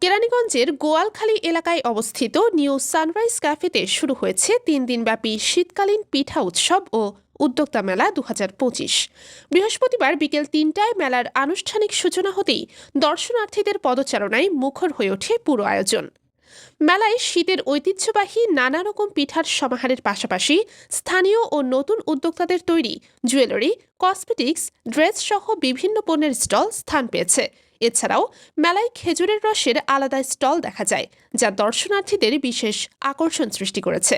কেরানীগঞ্জের গোয়ালখালী এলাকায় অবস্থিত নিউ সানরাইজ ক্যাফেতে শুরু হয়েছে ৩ দিনব্যাপী শীতকালীন পিঠা উৎসব ও উদ্যোক্তা মেলা ২০২৫। বৃহস্পতিবার বিকেল ৩টায় মেলার আনুষ্ঠানিক সূচনা হতেই দর্শনার্থীদের পদচারণায় মুখর হয়ে ওঠে পুরো আয়োজন। মেলায় শীতের ঐতিহ্যবাহী নানা রকম পিঠার সমাহারের পাশাপাশি স্থানীয় ও নতুন উদ্যোক্তাদের তৈরি জুয়েলারি, কসমেটিক্স, ড্রেস সহ বিভিন্ন পণ্যের স্টল স্থান পেয়েছে। এছাড়াও মেলায় খেজুরের রসের আলাদা স্টল দেখা যায়, যা দর্শনার্থীদের বিশেষ আকর্ষণ সৃষ্টি করেছে।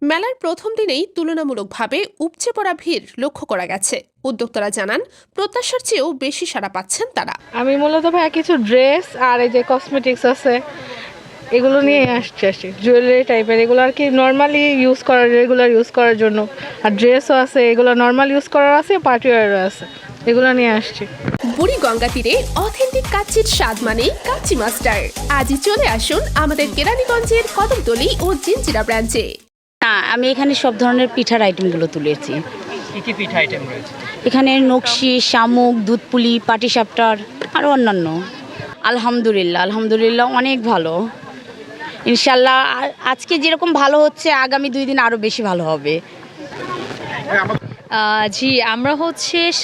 মেলার প্রথম দিনেই তুলনামূলকভাবে উপচে পড়া ভিড় লক্ষ্য করা গেছে। উদ্যোক্তারা জানান, প্রত্যাশার চেয়েও বেশি সাড়া পাচ্ছেন তারা। আমি মূলত কিছু ড্রেস আর এই যে কসমেটিক্স আছে এগুলো নিয়ে আসছি জুয়েলারি টাইপের, এগুলো আর কি নর্মালি ইউজ করার, রেগুলার ইউজ করার জন্য। আর ড্রেসও আছে, এগুলো নর্মাল ইউজ করার আছে, পার্টি ওয়্যারও আছে, এগুলো নিয়ে আসছি। বুড়িগঙ্গা তীরে অথেন্টিক কাচ্চির স্বাদ মানেই কাচ্চি মাস্টার। আজই চলে আসুন আমাদের কেরানীগঞ্জের কদমতলী ও জিঞ্জিরা ব্রাঞ্চে। আমি এখানে সব ধরনের পিঠার আইটেমগুলো তুলেছি। কি পিঠা আইটেম রয়েছে এখানে নকশি, শামুক, দুধপুলি, পাটিসাপটার আরও অন্যান্য। আলহামদুলিল্লাহ অনেক ভালো। ইনশাল্লাহ আজকে যেরকম ভালো হচ্ছে, আগামী 2 দিন আরও বেশি ভালো হবে। জি, আমরা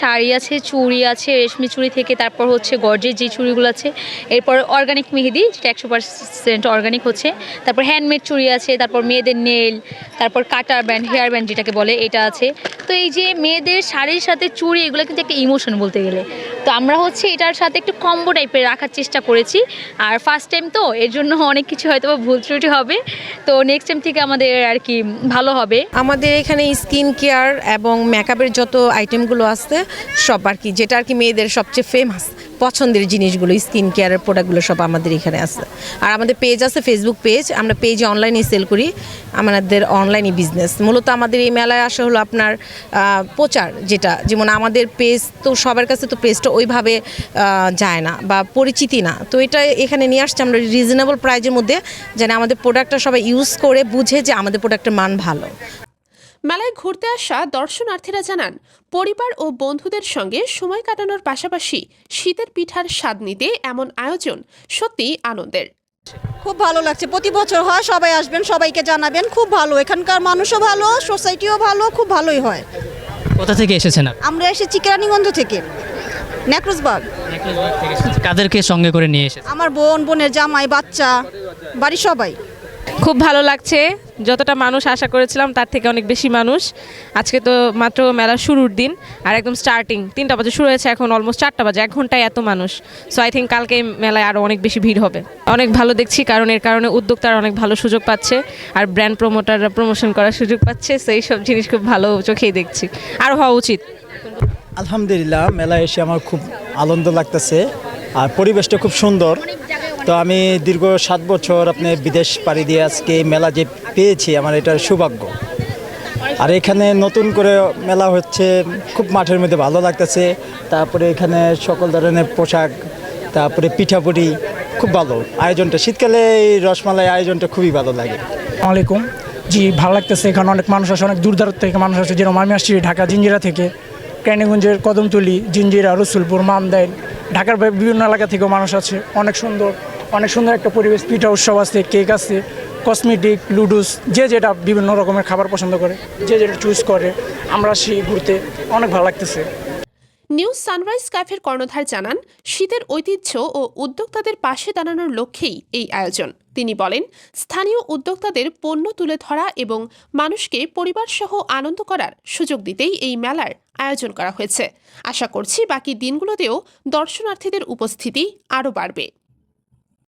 শাড়ি আছে, চুড়ি আছে, রেশমি চুড়ি থেকে তারপর গর্জের যে চুড়িগুলো আছে, এরপর অর্গানিক মেহেদি, যেটা 100% অর্গানিক হচ্ছে, তারপর হ্যান্ডমেড চুড়ি আছে, তারপর মেয়েদের নেল, তারপর কাটার ব্যান্ড, হেয়ার ব্যান্ড যেটাকে বলে, এটা আছে। তো এই যে মেয়েদের শাড়ির সাথে চুড়ি, এগুলো কিন্তু একটা ইমোশন বলতে গেলে। তো আমরা এটার সাথে একটু কম্বো টাইপের রাখার চেষ্টা করেছি। আর ফার্স্ট টাইম তো এর জন্য অনেক কিছু হয়তো ভুল ত্রুটি হবে, তো নেক্সট টাইম থেকে আমাদের আর কি ভালো হবে। আমাদের এখানে স্কিন কেয়ার এবং মেকআপের যত আইটেমগুলো আছে সব আর কি, যেটা আর কি মেয়েদের সবচেয়ে ফেমাস পছন্দের জিনিসগুলো, স্কিন কেয়ারের প্রোডাক্টগুলো সব আমাদের এখানে আছে। আর আমাদের পেজ আছে, ফেসবুক পেজ, আমরা পেজে অনলাইনে সেল করি, আমাদের অনলাইনে বিজনেস। মূলত আমাদের এই মেলায় আসা হলো আপনার প্রচার, যেটা যেমন আমাদের পেজ তো সবার কাছে তো পেজটা ওইভাবে যায় না বা পরিচিতি না, তো এটা এখানে নিয়ে আসছে আমরা রিজনেবল প্রাইজের মধ্যে, যেন আমাদের প্রোডাক্টটা সবাই ইউজ করে বুঝে যে আমাদের প্রোডাক্টের মান ভালো। মেলায় ঘুরতে আসা দর্শনার্থীরা জানান, পরিবার ও বন্ধুদের সঙ্গে সময় কাটানোর পাশাপাশি শীতের পিঠার স্বাদ নিতে এমন আয়োজন সত্যিই আনন্দের। খুব ভালো লাগছে, প্রতি বছর হয়, সবাই আসবেন, সবাইকে জানাবেন। খুব ভালো, এখানকার মানুষও ভালো, সোসাইটিও ভালো, খুব ভালোই হয়। কোথা থেকে এসেছেন? আমরা এসেছি কেরানীগঞ্জ থেকে, নেকরোজবাগ। কাদেরকে সঙ্গে করে নিয়ে এসেছেন? আমার বোনের জামাই, বাচ্চা, বাড়ির সবাই। খুব ভালো লাগছে, যতটা মানুষ আশা করেছিলাম তার থেকে অনেক বেশি মানুষ। আজকে তো মাত্র মেলার শুরুর দিন, আর একদম স্টার্টিং 3টা বাজে শুরু হয়েছে, এখন অলমোস্ট 4টা বাজে, 1 ঘন্টায় এত মানুষ। সো আই থিঙ্ক কালকে মেলায় আরও অনেক বেশি ভিড় হবে। অনেক ভালো দেখছি, কারণ এর কারণে উদ্যোক্তারা অনেক ভালো সুযোগ পাচ্ছে, আর ব্র্যান্ড প্রমোটাররা প্রমোশন করার সুযোগ পাচ্ছে। সো এইসব জিনিস খুব ভালো চোখেই দেখছি, আরও হওয়া উচিত। আলহামদুলিল্লাহ, মেলায় এসে আমার খুব আনন্দ লাগতেছে, আর পরিবেশটা খুব সুন্দর। তো আমি দীর্ঘ 7 বছর আপনি বিদেশ পাড়ি দিয়ে আজকে মেলা যে পেয়েছি, আমার এটার সৌভাগ্য। আর এখানে নতুন করে মেলা হচ্ছে, খুব মাঠের মধ্যে ভালো লাগতেছে। তারপরে এখানে সকল ধরনের পোশাক, তারপরে পিঠাপুরি, খুব ভালো আয়োজনটা। শীতকালে এই রসমালাই আয়োজনটা খুবই ভালো লাগে। আসসালামু আলাইকুম। জি, ভালো লাগতেছে। এখানে অনেক মানুষ আসে, অনেক দূর দূরান্ত থেকে মানুষ আসে, যেরকম আমি আসছি ঢাকা জিঞ্জিরা থেকে, কেরানীগঞ্জের কদমতলী, জিঞ্জিরা, রসুলপুর, মামদাইল, ঢাকার বিভিন্ন এলাকা থেকেও মানুষ আছে। অনেক সুন্দর একটা পরিবেশ, পিঠা উৎসব আছে, কেক আছে, কসমেটিক, লুডুস, যে যেটা বিভিন্ন রকমের খাবার পছন্দ করে, যে যেটা চুজ করে। আমরা আসি ঘুরতে, অনেক ভালো লাগতেছে। নিউ সানরাইজ ক্যাফের কর্ণধার জানান, শীতের ঐতিহ্য ও উদ্যোক্তাদের পাশে দাঁড়ানোর লক্ষ্যেই এই আয়োজন। তিনি বলেন, স্থানীয় উদ্যোক্তাদের পণ্য তুলে ধরা এবং মানুষকে পরিবারসহ আনন্দ করার সুযোগ দিতেই এই মেলার আয়োজন করা হয়েছে। আশা করছি বাকি দিনগুলোতেও দর্শনার্থীদের উপস্থিতি আরও বাড়বে।